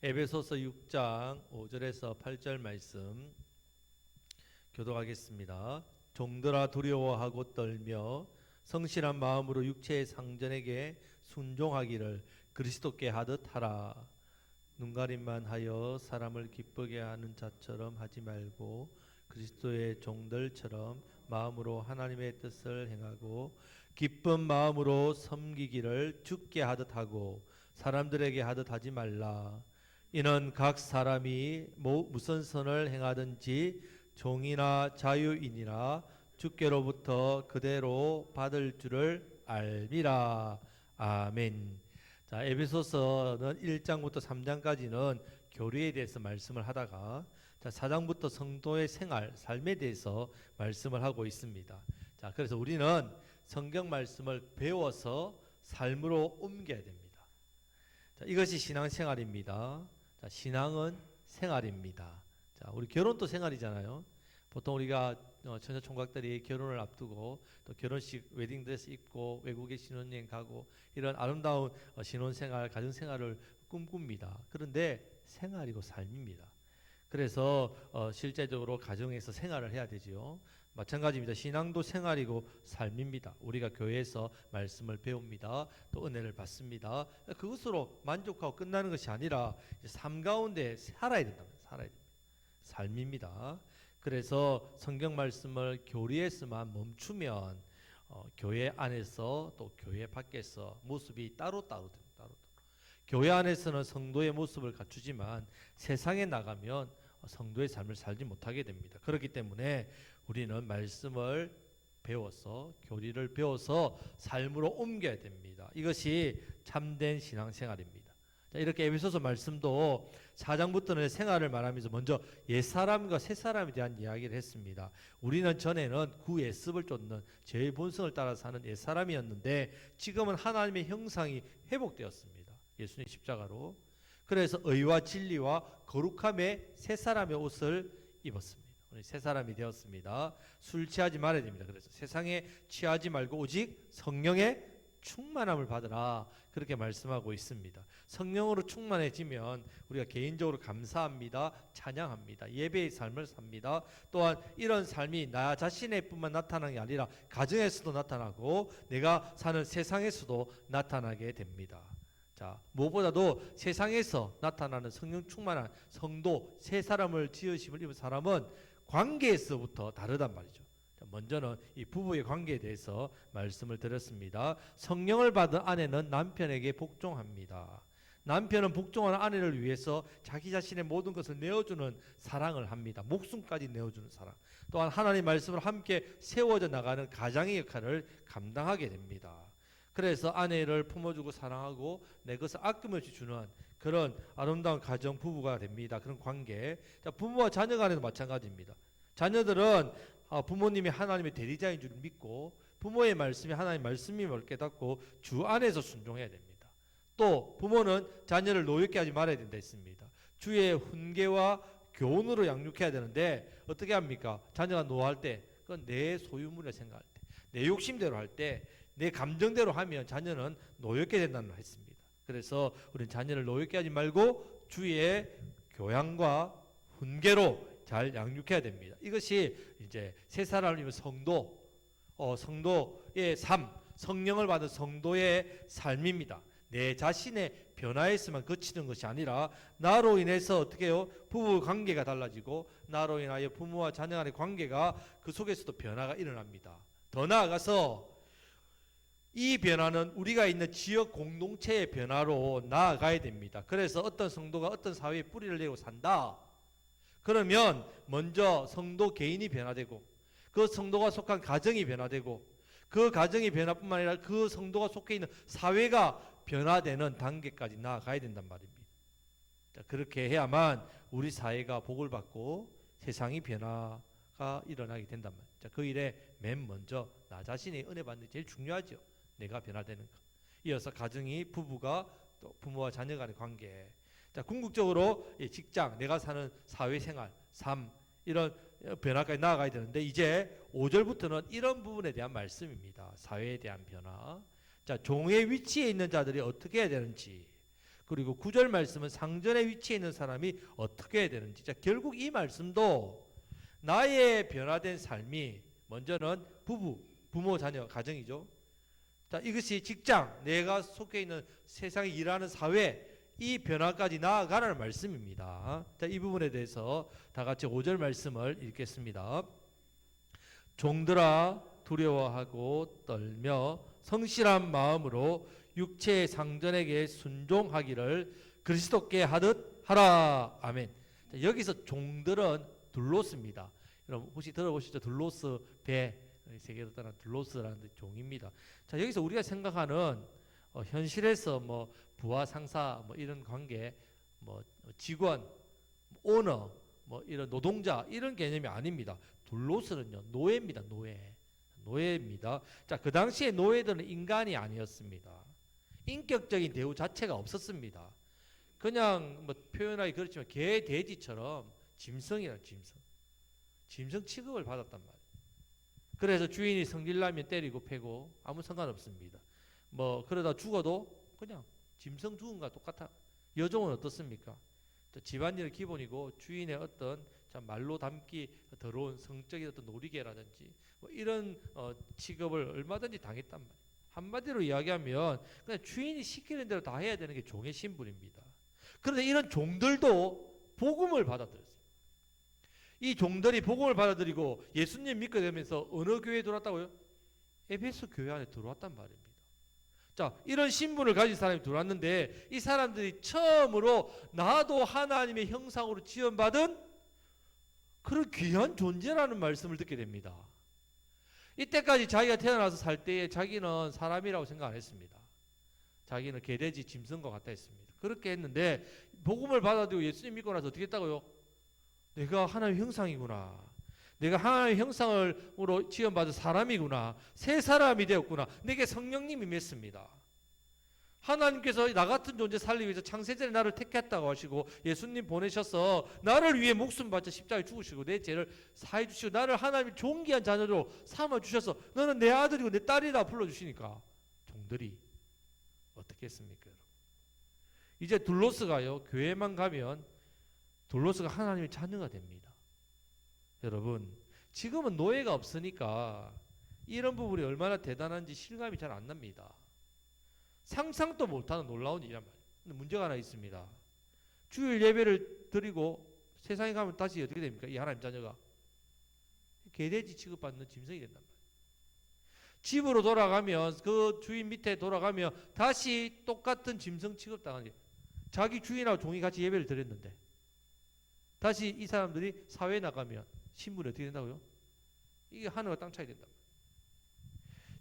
에베소서 6장 5절에서 8절 말씀 교독하겠습니다. 종들아 두려워하고 떨며 성실한 마음으로 육체의 상전에게 순종하기를 그리스도께 하듯 하라. 눈가림만 하여 사람을 기쁘게 하는 자처럼 하지 말고 그리스도의 종들처럼 마음으로 하나님의 뜻을 행하고 기쁜 마음으로 섬기기를 주께 하듯 하고 사람들에게 하듯 하지 말라. 이는 각 사람이 무슨 선을 행하든지 종이나 자유인이나 주께로부터 그대로 받을 줄을 알미라. 아멘. 자, 에베소서는 1장부터 3장까지는 교리에 대해서 말씀을 하다가 4장부터 성도의 생활, 삶에 대해서 말씀을 하고 있습니다. 자, 그래서 우리는 성경 말씀을 배워서 삶으로 옮겨야 됩니다. 자, 이것이 신앙생활입니다. 자, 신앙은 생활입니다. 자, 우리 결혼도 생활이잖아요. 보통 우리가 처녀 총각들이 결혼을 앞두고 또 결혼식 웨딩드레스 입고 외국에 신혼여행 가고 이런 아름다운 신혼생활, 가정생활을 꿈꿉니다. 그런데 생활이고 삶입니다. 그래서 실제적으로 가정에서 생활을 해야 되지요. 마찬가지입니다. 신앙도 생활이고 삶입니다. 우리가 교회에서 말씀을 배웁니다. 또 은혜를 받습니다. 그것으로 만족하고 끝나는 것이 아니라 삶 가운데 살아야 된답니다. 살아야 됩니다. 삶입니다. 그래서 성경 말씀을 교리에서만 멈추면 교회 안에서 또 교회 밖에서 모습이 따로따로 됩니다. 교회 안에서는 성도의 모습을 갖추지만 세상에 나가면 성도의 삶을 살지 못하게 됩니다. 그렇기 때문에 우리는 말씀을 배워서 교리를 배워서 삶으로 옮겨야 됩니다. 이것이 참된 신앙생활입니다. 자, 이렇게 에베소서 말씀도 4장부터는 생활을 말하면서 먼저 옛사람과 새사람에 대한 이야기를 했습니다. 우리는 전에는 구예습을 쫓는 죄의 본성을 따라 사는 옛사람이었는데 지금은 하나님의 형상이 회복되었습니다. 예수님 십자가로. 그래서 의와 진리와 거룩함의 새사람의 옷을 입었습니다. 우리 새사람이 되었습니다. 술 취하지 말아야 됩니다. 그래서 세상에 취하지 말고 오직 성령의 충만함을 받으라, 그렇게 말씀하고 있습니다. 성령으로 충만해지면 우리가 개인적으로 감사합니다, 찬양합니다, 예배의 삶을 삽니다. 또한 이런 삶이 나 자신의 뿐만 나타나는 게 아니라 가정에서도 나타나고 내가 사는 세상에서도 나타나게 됩니다. 자, 무엇보다도 세상에서 나타나는 성령 충만한 성도, 새 사람을 지으심을 입은 사람은 관계에서부터 다르단 말이죠. 자, 먼저는 이 부부의 관계에 대해서 말씀을 드렸습니다. 성령을 받은 아내는 남편에게 복종합니다. 남편은 복종하는 아내를 위해서 자기 자신의 모든 것을 내어주는 사랑을 합니다. 목숨까지 내어주는 사랑. 또한 하나님의 말씀을 함께 세워져 나가는 가장의 역할을 감당하게 됩니다. 그래서 아내를 품어주고 사랑하고 내 것을 아낌없이 주는 그런 아름다운 가정 부부가 됩니다. 그런 관계. 자, 부모와 자녀 간에도 마찬가지입니다. 자녀들은 부모님이 하나님의 대리자인 줄 믿고 부모의 말씀이 하나님의 말씀임을 깨닫고 주 안에서 순종해야 됩니다. 또 부모는 자녀를 노엽게 하지 말아야 된다 했습니다. 주의 훈계와 교훈으로 양육해야 되는데 어떻게 합니까? 자녀가 노할 때 그건 내 소유물이라 생각할 때, 내 욕심대로 할 때, 내 감정대로 하면 자녀는 노엽게 된다는 말 했습니다. 그래서 우리는 자녀를 노엽게 하지 말고 주의 교양과 훈계로 잘 양육해야 됩니다. 이것이 이제 새 사람을 입은 성도의 삶, 성령을 받은 성도의 삶입니다. 내 자신의 변화에서만 그치는 것이 아니라 나로 인해서 어떻게 해요? 부부 관계가 달라지고 나로 인하여 부모와 자녀 간의 관계가 그 속에서도 변화가 일어납니다. 더 나아가서 이 변화는 우리가 있는 지역 공동체의 변화로 나아가야 됩니다. 그래서 어떤 성도가 어떤 사회에 뿌리를 내고 산다. 그러면 먼저 성도 개인이 변화되고 그 성도가 속한 가정이 변화되고 그 가정이 변화뿐만 아니라 그 성도가 속해 있는 사회가 변화되는 단계까지 나아가야 된단 말입니다. 자, 그렇게 해야만 우리 사회가 복을 받고 세상이 변화가 일어나게 된단 말이에요. 자, 그 일에 맨 먼저 나 자신이 은혜 받는 게 제일 중요하죠. 내가 변화되는 것. 이어서 가정이 부부가 또 부모와 자녀 간의 관계. 자, 궁극적으로 직장, 내가 사는 사회생활, 삶 이런 변화까지 나아가야 되는데 이제 5절부터는 이런 부분에 대한 말씀입니다. 사회에 대한 변화. 자, 종의 위치에 있는 자들이 어떻게 해야 되는지, 그리고 9절 말씀은 상전의 위치에 있는 사람이 어떻게 해야 되는지. 자, 결국 이 말씀도 나의 변화된 삶이 먼저는 부모, 자녀, 가정이죠. 자, 이것이 직장, 내가 속해 있는 세상에 일하는 사회, 이 변화까지 나아가라는 말씀입니다. 자, 이 부분에 대해서 다 같이 5절 말씀을 읽겠습니다. 종들아 두려워하고 떨며 성실한 마음으로 육체의 상전에게 순종하기를 그리스도께 하듯 하라. 아멘. 자, 여기서 종들은 둘로스입니다. 여러분 혹시 들어보시죠? 둘로스 배, 세계로 떠난 둘로스라는 종입니다. 자, 여기서 우리가 생각하는 현실에서 뭐 부하 상사 뭐 이런 관계, 뭐 직원, 오너, 뭐 이런 노동자 이런 개념이 아닙니다. 둘로스는요 노예입니다. 노예입니다. 자, 그 당시에 노예들은 인간이 아니었습니다. 인격적인 대우 자체가 없었습니다. 그냥 뭐 표현하기 그렇지만 개, 돼지처럼 짐승이란 짐승 취급을 받았단 말이에요. 그래서 주인이 성질나면 때리고 패고 아무 상관없습니다. 뭐 그러다 죽어도 그냥 짐승 죽은 것과 똑같아. 여종은 어떻습니까? 집안일은 기본이고 주인의 어떤 말로 담기 더러운 성적인 어떤 놀이개라든지 뭐 이런 취급을 얼마든지 당했단 말이에요. 한마디로 이야기하면 그냥 주인이 시키는 대로 다 해야 되는 게 종의 신분입니다. 그런데 이런 종들도 복음을 받아들였어요. 이 종들이 복음을 받아들이고 예수님 믿게 되면서 어느 교회에 들어왔다고요? 에베소 교회 안에 들어왔단 말입니다. 자, 이런 신분을 가진 사람이 들어왔는데 이 사람들이 처음으로 나도 하나님의 형상으로 지원받은 그런 귀한 존재라는 말씀을 듣게 됩니다. 이때까지 자기가 태어나서 살 때에 자기는 사람이라고 생각 안 했습니다. 자기는 개돼지 짐승과 같다 했습니다. 그렇게 했는데 복음을 받아들이고 예수님 믿고 나서 어떻게 했다고요? 내가 하나님의 형상이구나. 내가 하나님의 형상으로 지원받은 사람이구나. 새 사람이 되었구나. 내게 성령님이 임했습니다. 하나님께서 나 같은 존재 살리기 위해서 창세전에 나를 택했다고 하시고 예수님 보내셔서 나를 위해 목숨 바쳐 십자가에 죽으시고 내 죄를 사해 주시고 나를 하나님의 존귀한 자녀로 삼아 주셔서 너는 내 아들이고 내 딸이라 불러주시니까 종들이 어떻게 했습니까? 이제 둘로스가요 교회만 가면 둘로스가 하나님의 자녀가 됩니다. 여러분 지금은 노예가 없으니까 이런 부분이 얼마나 대단한지 실감이 잘 안 납니다. 상상도 못하는 놀라운 일이란 말이에요. 근데 문제가 하나 있습니다. 주일 예배를 드리고 세상에 가면 다시 어떻게 됩니까? 이 하나님 자녀가 개돼지 취급받는 짐승이 된단 말이에요. 집으로 돌아가면 그 주인 밑에 돌아가면 다시 똑같은 짐승 취급당하는 거예요. 자기 주인하고 종이 같이 예배를 드렸는데 다시 이 사람들이 사회에 나가면 신분이 어떻게 된다고요? 이게 하늘과 땅 차이 된다.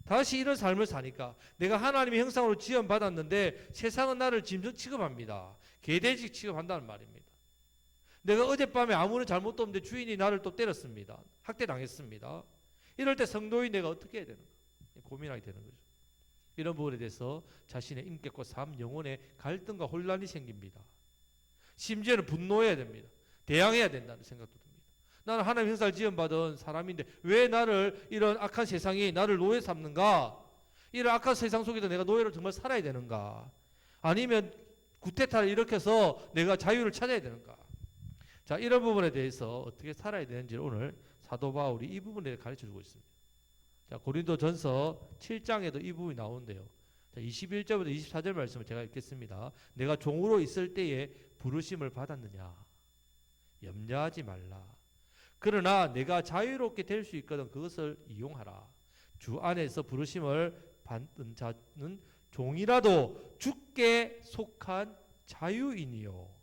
다시 이런 삶을 사니까 내가 하나님의 형상으로 지원받았는데 세상은 나를 짐승 취급합니다. 개돼지 취급한다는 말입니다. 내가 어젯밤에 아무런 잘못도 없는데 주인이 나를 또 때렸습니다. 학대당했습니다. 이럴 때 성도인 내가 어떻게 해야 되는가? 고민하게 되는 거죠. 이런 부분에 대해서 자신의 인격과 삶, 영혼의 갈등과 혼란이 생깁니다. 심지어는 분노해야 됩니다. 대항해야 된다는 생각도 듭니다. 나는 하나님 형상을 지원받은 사람인데 왜 나를 이런 악한 세상이 나를 노예 삼는가? 이런 악한 세상 속에서 내가 노예로 정말 살아야 되는가? 아니면 구테타를 일으켜서 내가 자유를 찾아야 되는가? 자, 이런 부분에 대해서 어떻게 살아야 되는지를 오늘 사도 바울이 이 부분에 가르쳐주고 있습니다. 자, 고린도전서 7장에도 이 부분이 나오는데요. 자, 21절부터 24절 말씀을 제가 읽겠습니다. 내가 종으로 있을 때에 부르심을 받았느냐? 염려하지 말라. 그러나 내가 자유롭게 될 수 있거든 그것을 이용하라. 주 안에서 부르심을 받은 자는 종이라도 주께 속한 자유인이요.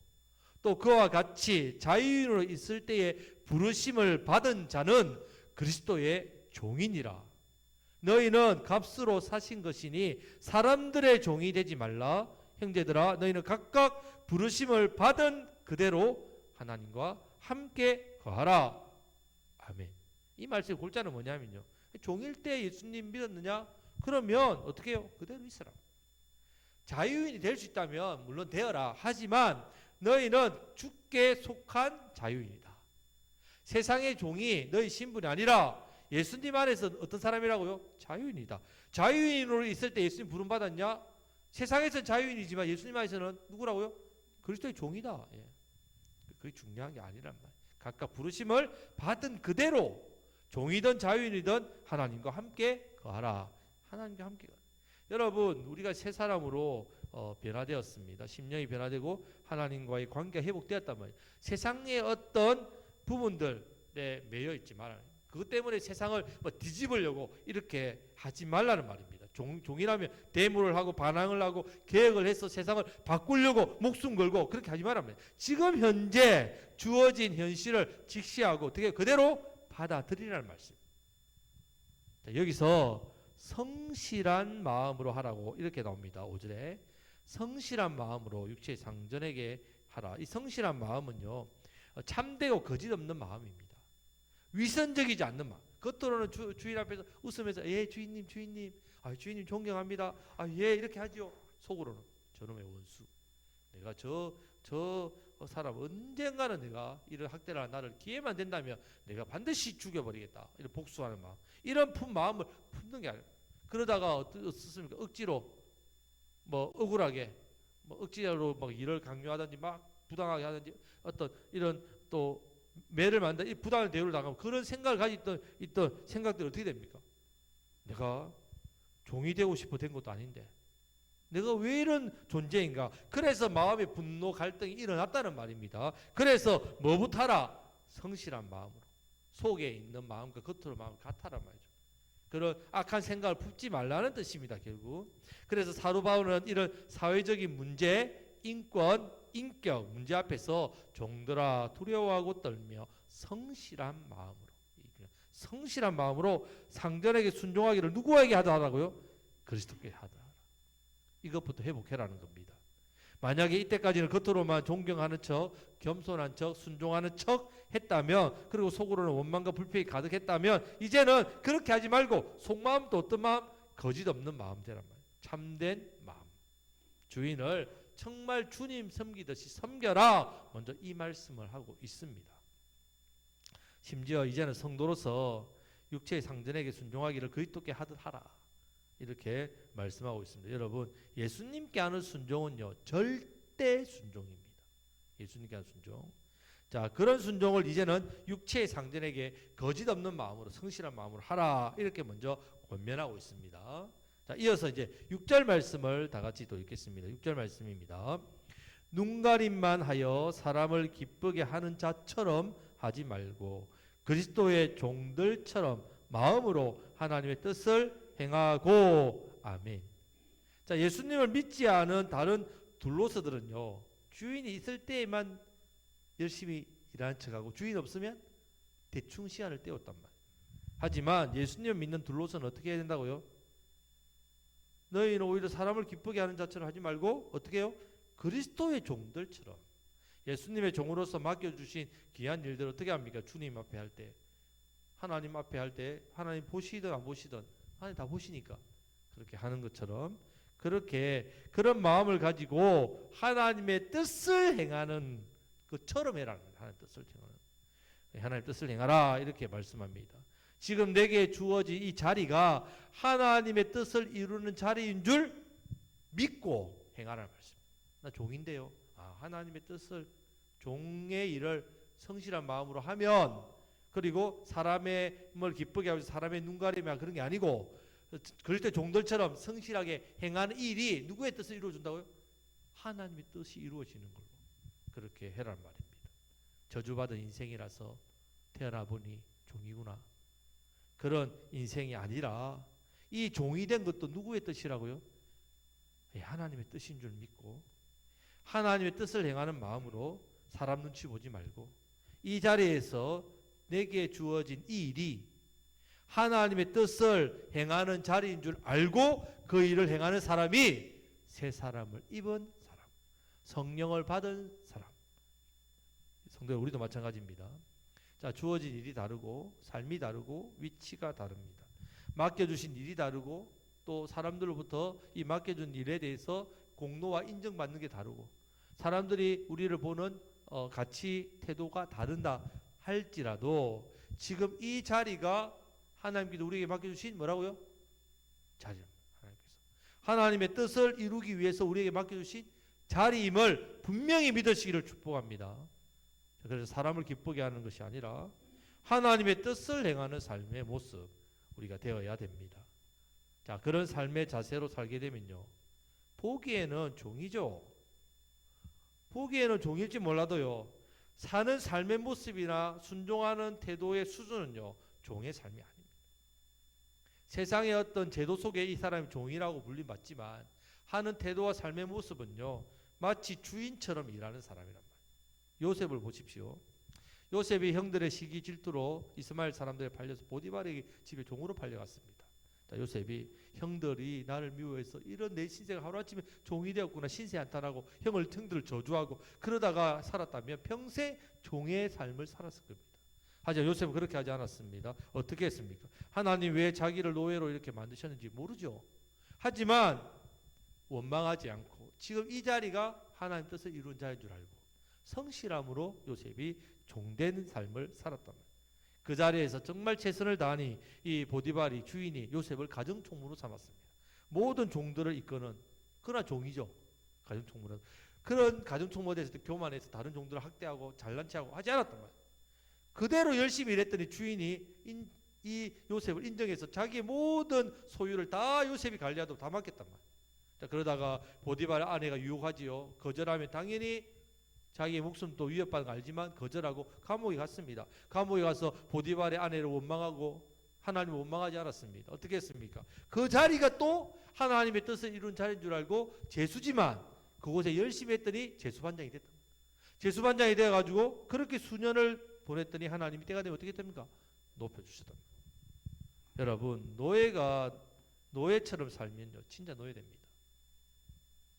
또 그와 같이 자유인으로 있을 때에 부르심을 받은 자는 그리스도의 종이니라. 너희는 값으로 사신 것이니 사람들의 종이 되지 말라. 형제들아 너희는 각각 부르심을 받은 그대로 하나님과 함께 거하라. 아멘. 이 말씀의 골자는 뭐냐면요. 종일 때 예수님 믿었느냐? 그러면 어떻게 해요? 그대로 있으라. 자유인이 될 수 있다면 물론 되어라. 하지만 너희는 주께 속한 자유인이다. 세상의 종이 너희 신분이 아니라 예수님 안에서 어떤 사람이라고요? 자유인이다. 자유인으로 있을 때 예수님 부름 받았냐? 세상에서는 자유인이지만 예수님 안에서는 누구라고요? 그리스도의 종이다. 예. 그게 중요한 게 아니란 말이에요. 각각 부르심을 받은 그대로 종이든 자유인이든 하나님과 함께 거하라. 하나님과 함께 거하라. 여러분, 우리가 새 사람으로 변화되었습니다. 심령이 변화되고 하나님과의 관계가 회복되었단 말이에요. 세상의 어떤 부분들에 매여 있지 말아요. 그것 때문에 세상을 뒤집으려고 이렇게 하지 말라는 말입니다. 종이라면 대물을 하고 반항을 하고 계획을 해서 세상을 바꾸려고 목숨 걸고 그렇게 하지 말란 말이에요. 지금 현재 주어진 현실을 직시하고 어떻게 그대로 받아들이라는 말씀. 자, 여기서 성실한 마음으로 하라고 이렇게 나옵니다. 5절에 성실한 마음으로 육체의 상전에게 하라. 이 성실한 마음은요, 참되고 거짓 없는 마음입니다. 위선적이지 않는 마음. 겉으로는 주인 앞에서 웃으면서 예 주인님 주인님 존경합니다. 예 이렇게 하죠. 속으로는 저놈의 원수. 내가 저 사람 언젠가는 내가 이런 학대를 나를 기회만 된다면 내가 반드시 죽여버리겠다. 이런 복수하는 마음. 이런 마음을 품는 게 아니라 그러다가 어떻습니까? 억지로 억울하게 억지로 일을 강요하든지 부당하게 하든지 어떤 이런 또 매를 만든 이 부당한 대우를 당하면 그런 생각을 가지고 있던 생각들이 어떻게 됩니까? 내가 종이 되고 싶어 된 것도 아닌데 내가 왜 이런 존재인가? 그래서 마음의 분노, 갈등이 일어났다는 말입니다. 그래서 뭐부터 하라? 성실한 마음으로. 속에 있는 마음과 겉으로 마음을 같아란 말이죠. 그런 악한 생각을 품지 말라는 뜻입니다. 결국. 그래서 사도 바울은 이런 사회적인 문제, 인권, 인격 문제 앞에서 종들아 두려워하고 떨며 성실한 마음으로 상전에게 순종하기를 누구에게 하더라고요? 그리스도께 하더라. 이것부터 회복해라는 겁니다. 만약에 이때까지는 겉으로만 존경하는 척, 겸손한 척, 순종하는 척 했다면, 그리고 속으로는 원망과 불평이 가득했다면, 이제는 그렇게 하지 말고 속마음도 어떤 마음? 거짓 없는 마음 되란 말이에요. 참된 마음. 주인을 정말 주님 섬기듯이 섬겨라. 먼저 이 말씀을 하고 있습니다. 심지어 이제는 성도로서 육체의 상전에게 순종하기를 그리스도께 하듯 하라. 이렇게 말씀하고 있습니다. 여러분, 예수님께 하는 순종은요, 절대 순종입니다. 예수님께 하는 순종. 자, 그런 순종을 이제는 육체의 상전에게 거짓 없는 마음으로, 성실한 마음으로 하라. 이렇게 먼저 권면하고 있습니다. 자, 이어서 이제 6절 말씀을 다 같이 또 읽겠습니다. 6절 말씀입니다. 눈가림만 하여 사람을 기쁘게 하는 자처럼 하지 말고 그리스도의 종들처럼 마음으로 하나님의 뜻을 행하고. 아멘. 자, 예수님을 믿지 않은 다른 둘로서들은요, 주인이 있을 때에만 열심히 일하는 척하고 주인 없으면 대충 시간을 때웠단 말이에요. 하지만 예수님을 믿는 둘로서는 어떻게 해야 된다고요? 너희는 오히려 사람을 기쁘게 하는 자처럼 하지 말고 어떻게 해요? 그리스도의 종들처럼. 예수님의 종으로서 맡겨주신 귀한 일들 어떻게 합니까? 주님 앞에 할 때, 하나님 앞에 할 때 하나님 보시든 안 보시든 하나님 다 보시니까 그렇게 하는 것처럼, 그렇게 그런 마음을 가지고 하나님의 뜻을 행하는 것처럼 해라는 거예요. 하나님의 뜻을 행하라 이렇게 말씀합니다. 지금 내게 주어진 이 자리가 하나님의 뜻을 이루는 자리인 줄 믿고 행하라는 말씀. 나 종인데요. 하나님의 뜻을, 종의 일을 성실한 마음으로 하면, 그리고 사람을 기쁘게 하면서 사람의 눈가림이나 그런 게 아니고 그럴 때 종들처럼 성실하게 행하는 일이 누구의 뜻을 이루어준다고요? 하나님의 뜻이 이루어지는 걸로 그렇게 해라는 말입니다. 저주받은 인생이라서 태어나 보니 종이구나, 그런 인생이 아니라 이 종이 된 것도 누구의 뜻이라고요? 하나님의 뜻인 줄 믿고 하나님의 뜻을 행하는 마음으로 사람 눈치 보지 말고 이 자리에서 내게 주어진 이 일이 하나님의 뜻을 행하는 자리인 줄 알고 그 일을 행하는 사람이 새 사람을 입은 사람, 성령을 받은 사람. 성도 우리도 마찬가지입니다. 자, 주어진 일이 다르고 삶이 다르고 위치가 다릅니다. 맡겨주신 일이 다르고 또 사람들로부터 이 맡겨준 일에 대해서 공로와 인정받는 게 다르고 사람들이 우리를 보는 가치 태도가 다른다 할지라도 지금 이 자리가 하나님께서 우리에게 맡겨주신 뭐라고요? 자리입니다. 하나님의 뜻을 이루기 위해서 우리에게 맡겨주신 자리임을 분명히 믿으시기를 축복합니다. 그래서 사람을 기쁘게 하는 것이 아니라 하나님의 뜻을 행하는 삶의 모습 우리가 되어야 됩니다. 자, 그런 삶의 자세로 살게 되면요, 보기에는 종이죠. 보기에는 종일지 몰라도요, 사는 삶의 모습이나 순종하는 태도의 수준은요, 종의 삶이 아닙니다. 세상의 어떤 제도 속에 이 사람이 종이라고 불림받지만 하는 태도와 삶의 모습은요, 마치 주인처럼 일하는 사람이란 말이에요. 요셉을 보십시오. 요셉이 형들의 시기 질투로 이스마엘 사람들에 팔려서 보디발의 집에 종으로 팔려갔습니다. 자, 요셉이 형들이 나를 미워해서 이런 내 신세가 하루아침에 종이 되었구나, 신세 한탄하고 형들을 저주하고 그러다가 살았다면 평생 종의 삶을 살았을 겁니다. 하지만 요셉은 그렇게 하지 않았습니다. 어떻게 했습니까? 하나님 왜 자기를 노예로 이렇게 만드셨는지 모르죠. 하지만 원망하지 않고 지금 이 자리가 하나님 뜻을 이룬 자인 줄 알고 성실함으로 요셉이 종된 삶을 살았단 말이에요. 그 자리에서 정말 최선을 다하니 이 보디발이 주인이 요셉을 가정총무로 삼았습니다. 모든 종들을 이끄는, 그러나 종이죠. 가정총무는. 그런 가정총무에 대해서 교만해서 다른 종들을 학대하고 잘난 체하고 하지 않았단 말이에요. 그대로 열심히 일했더니 주인이 이 요셉을 인정해서 자기의 모든 소유를 다 요셉이 관리하도록 다 맡겼단 말이에요. 자, 그러다가 보디발 아내가 유혹하지요. 거절하면 당연히 자기의 목숨도 위협받는 걸 알지만 거절하고 감옥에 갔습니다. 감옥에 가서 보디발의 아내를 원망하고 하나님을 원망하지 않았습니다. 어떻게 했습니까? 그 자리가 또 하나님의 뜻을 이룬 자리인 줄 알고 재수지만 그곳에 열심히 했더니 재수반장이 됐다. 재수반장이 되어가지고 그렇게 수년을 보냈더니 하나님이 때가 되면 어떻게 됩니까? 높여주셨다. 여러분, 노예처럼 살면요, 진짜 노예됩니다.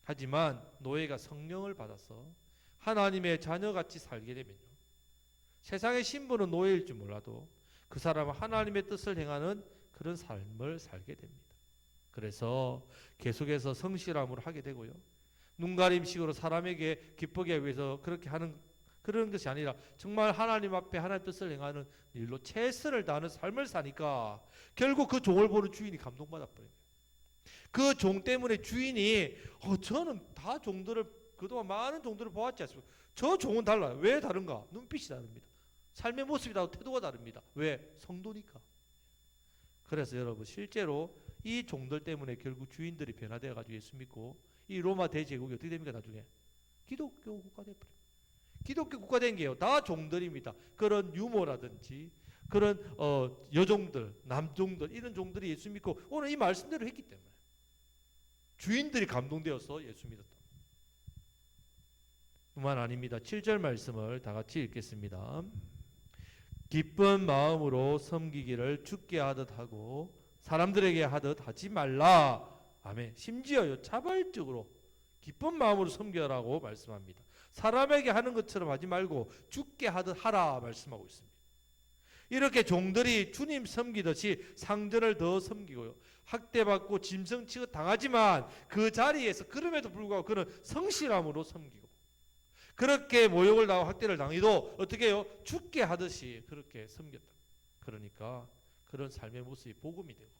하지만 노예가 성령을 받아서 하나님의 자녀같이 살게 되면요, 세상의 신분은 노예일지 몰라도 그 사람은 하나님의 뜻을 행하는 그런 삶을 살게 됩니다. 그래서 계속해서 성실함으로 하게 되고요, 눈가림식으로 사람에게 기쁘게 하기 위해서 그렇게 하는 그런 것이 아니라 정말 하나님 앞에 하나님의 뜻을 행하는 일로 최선을 다하는 삶을 사니까 결국 그 종을 보는 주인이 감동받아 버려요. 그 종 때문에 주인이 저는 다 종들을 그동안 많은 종들을 보았지 않습니까? 저 종은 달라요. 왜 다른가? 눈빛이 다릅니다. 삶의 모습이 다르고 태도가 다릅니다. 왜? 성도니까. 그래서 여러분, 실제로 이 종들 때문에 결국 주인들이 변화되어 가지고 예수 믿고 이 로마 대제국이 어떻게 됩니까? 나중에 기독교 국가 되버려요. 기독교 국가 된 게요, 다 종들입니다. 그런 유모라든지 그런 여종들, 남종들, 이런 종들이 예수 믿고 오늘 이 말씀대로 했기 때문에 주인들이 감동되어서 예수 믿었다. 뿐만 아닙니다. 7절 말씀을 다 같이 읽겠습니다. 기쁜 마음으로 섬기기를 주께 하듯 하고 사람들에게 하듯 하지 말라. 아멘. 심지어요, 자발적으로 기쁜 마음으로 섬겨라고 말씀합니다. 사람에게 하는 것처럼 하지 말고 주께 하듯 하라 말씀하고 있습니다. 이렇게 종들이 주님 섬기듯이 상전을 더 섬기고요, 학대받고 짐승 취급 당하지만 그 자리에서 그럼에도 불구하고 그는 성실함으로 섬기고, 그렇게 모욕을 당하고 학대를 당해도 어떻게 해요? 주께 하듯이 그렇게 섬겼다. 그러니까 그런 삶의 모습이 복음이 되고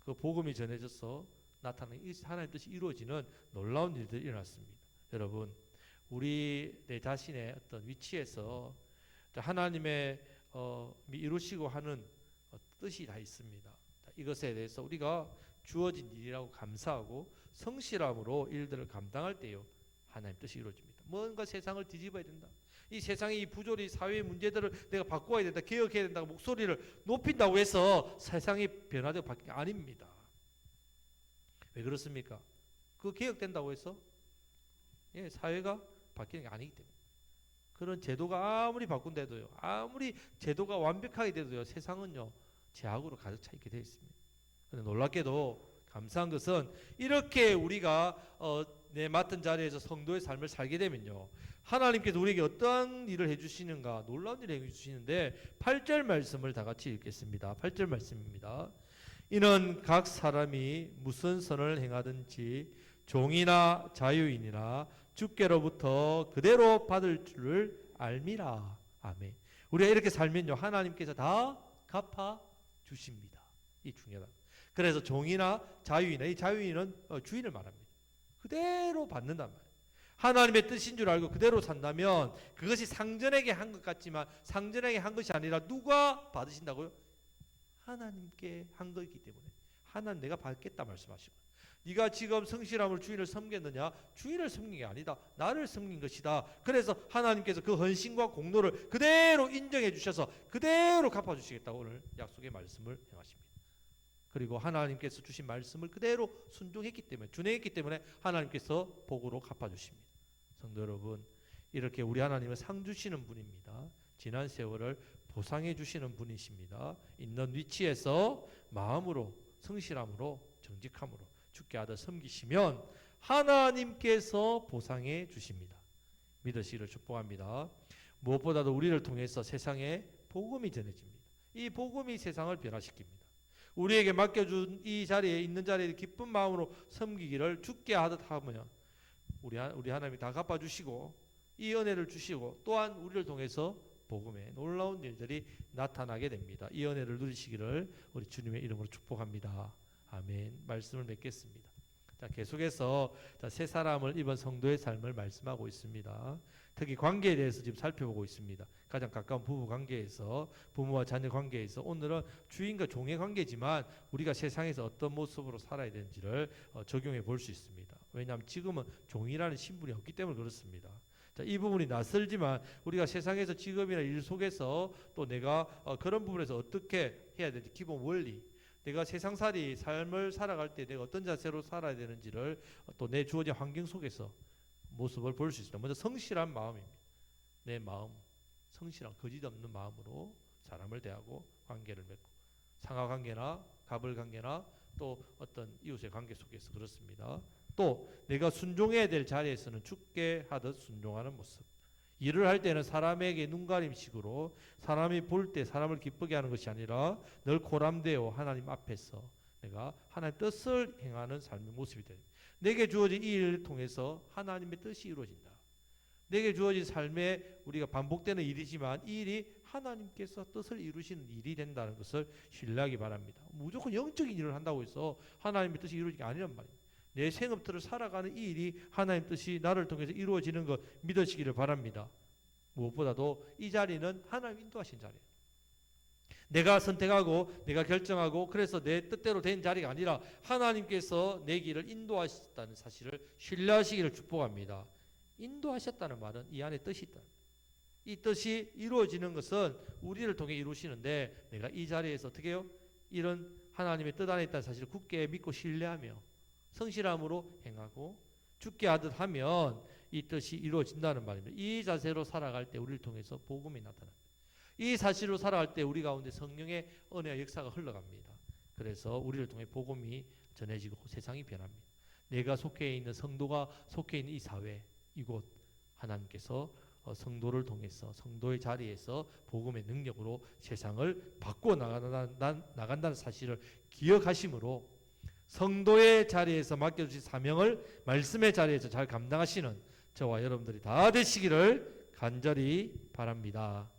그 복음이 전해져서 나타나는 하나님의 뜻이 이루어지는 놀라운 일들이 일어났습니다. 여러분, 우리 내 자신의 어떤 위치에서 하나님의 이루시고 하는 뜻이 다 있습니다. 이것에 대해서 우리가 주어진 일이라고 감사하고 성실함으로 일들을 감당할 때요, 하나님 뜻이 이루어집니다. 뭔가 세상을 뒤집어야 된다, 이 세상의 이 부조리 사회의 문제들을 내가 바꿔야 된다, 개혁해야 된다고 목소리를 높인다고 해서 세상이 변화되고 바뀌는 게 아닙니다. 왜 그렇습니까? 그 개혁된다고 해서 사회가 바뀌는 게 아니기 때문에. 그런 제도가 아무리 바꾼데도요, 아무리 제도가 완벽하게 돼도요, 세상은요 죄악으로 가득 차 있게 되어 있습니다. 그런데 놀랍게도 감사한 것은 이렇게 우리가 내 맡은 자리에서 성도의 삶을 살게 되면요, 하나님께서 우리에게 어떠한 일을 해주시는가, 놀라운 일을 해주시는데 8절 말씀을 다 같이 읽겠습니다. 8절 말씀입니다. 이는 각 사람이 무슨 선을 행하든지 종이나 자유인이나 주께로부터 그대로 받을 줄을 알미라. 아멘. 우리가 이렇게 살면요, 하나님께서 다 갚아 주십니다. 이 중요하다. 그래서 종이나 자유인은 이 자유인은 주인을 말합니다. 그대로 받는단 말이에요. 하나님의 뜻인 줄 알고 그대로 산다면 그것이 상전에게 한 것 같지만 상전에게 한 것이 아니라 누가 받으신다고요? 하나님께 한 거기 때문에 하나님 내가 받겠다 말씀하시고, 네가 지금 성실함으로 주인을 섬겼느냐? 주인을 섬긴 게 아니다. 나를 섬긴 것이다. 그래서 하나님께서 그 헌신과 공로를 그대로 인정해 주셔서 그대로 갚아주시겠다고 오늘 약속의 말씀을 행하십니다. 그리고 하나님께서 주신 말씀을 그대로 순종했기 때문에, 준행했기 때문에 하나님께서 복으로 갚아주십니다. 성도 여러분, 이렇게 우리 하나님은 상 주시는 분입니다. 지난 세월을 보상해 주시는 분이십니다. 있는 위치에서 마음으로, 성실함으로, 정직함으로 주께 아들 섬기시면 하나님께서 보상해 주십니다. 믿으시기를 축복합니다. 무엇보다도 우리를 통해서 세상에 복음이 전해집니다. 이 복음이 세상을 변화시킵니다. 우리에게 맡겨준 이 자리에 있는 자리에 기쁜 마음으로 섬기기를 주께 하듯 하면 우리 하나님이 다 갚아주시고 이 은혜를 주시고 또한 우리를 통해서 복음의 놀라운 일들이 나타나게 됩니다. 이 은혜를 누리시기를 우리 주님의 이름으로 축복합니다. 아멘. 말씀을 맺겠습니다. 자, 계속해서 세 사람을 이번 성도의 삶을 말씀하고 있습니다. 특히 관계에 대해서 지금 살펴보고 있습니다. 가장 가까운 부부 관계에서, 부모와 자녀 관계에서 오늘은 주인과 종의 관계지만 우리가 세상에서 어떤 모습으로 살아야 되는지를 적용해 볼 수 있습니다. 왜냐하면 지금은 종이라는 신분이 없기 때문에 그렇습니다. 자, 이 부분이 낯설지만 우리가 세상에서 직업이나 일 속에서 또 내가 그런 부분에서 어떻게 해야 되는지 기본 원리, 내가 세상살이 삶을 살아갈 때 내가 어떤 자세로 살아야 되는지를 또 내 주어진 환경 속에서 모습을 볼 수 있습니다. 먼저 성실한 마음입니다. 내 마음, 성실한 거짓 없는 마음으로 사람을 대하고 관계를 맺고, 상하관계나 가불관계나 또 어떤 이웃의 관계 속에서 그렇습니다. 또 내가 순종해야 될 자리에서는 주께 하듯 순종하는 모습. 일을 할 때는 사람에게 눈가림식으로 사람이 볼 때 사람을 기쁘게 하는 것이 아니라 늘 고람되어 하나님 앞에서 내가 하나님의 뜻을 행하는 삶의 모습이 됩니다. 내게 주어진 이 일을 통해서 하나님의 뜻이 이루어진다. 내게 주어진 삶에 우리가 반복되는 일이지만 이 일이 하나님께서 뜻을 이루시는 일이 된다는 것을 신뢰하기 바랍니다. 무조건 영적인 일을 한다고 해서 하나님의 뜻이 이루어지는 게 아니란 말입니다. 내 생업들을 살아가는 이 일이 하나님 뜻이 나를 통해서 이루어지는 것 믿으시기를 바랍니다. 무엇보다도 이 자리는 하나님 인도하신 자리예요. 내가 선택하고 내가 결정하고 그래서 내 뜻대로 된 자리가 아니라 하나님께서 내 길을 인도하셨다는 사실을 신뢰하시기를 축복합니다. 인도하셨다는 말은 이 안에 뜻이 있다. 이 뜻이 이루어지는 것은 우리를 통해 이루시는데 내가 이 자리에서 어떻게 해요? 이런 하나님의 뜻 안에 있다는 사실을 굳게 믿고 신뢰하며 성실함으로 행하고 주께 하듯 하면 이 뜻이 이루어진다는 말입니다. 이 자세로 살아갈 때 우리를 통해서 복음이 나타납니다. 이 사실로 살아갈 때 우리 가운데 성령의 은혜와 역사가 흘러갑니다. 그래서 우리를 통해 복음이 전해지고 세상이 변합니다. 내가 속해 있는 성도가 속해 있는 이 사회, 이곳 하나님께서 성도를 통해서 성도의 자리에서 복음의 능력으로 세상을 바꾸어 나간다는 사실을 기억하심으로 성도의 자리에서 맡겨주신 사명을 말씀의 자리에서 잘 감당하시는 저와 여러분들이 다 되시기를 간절히 바랍니다.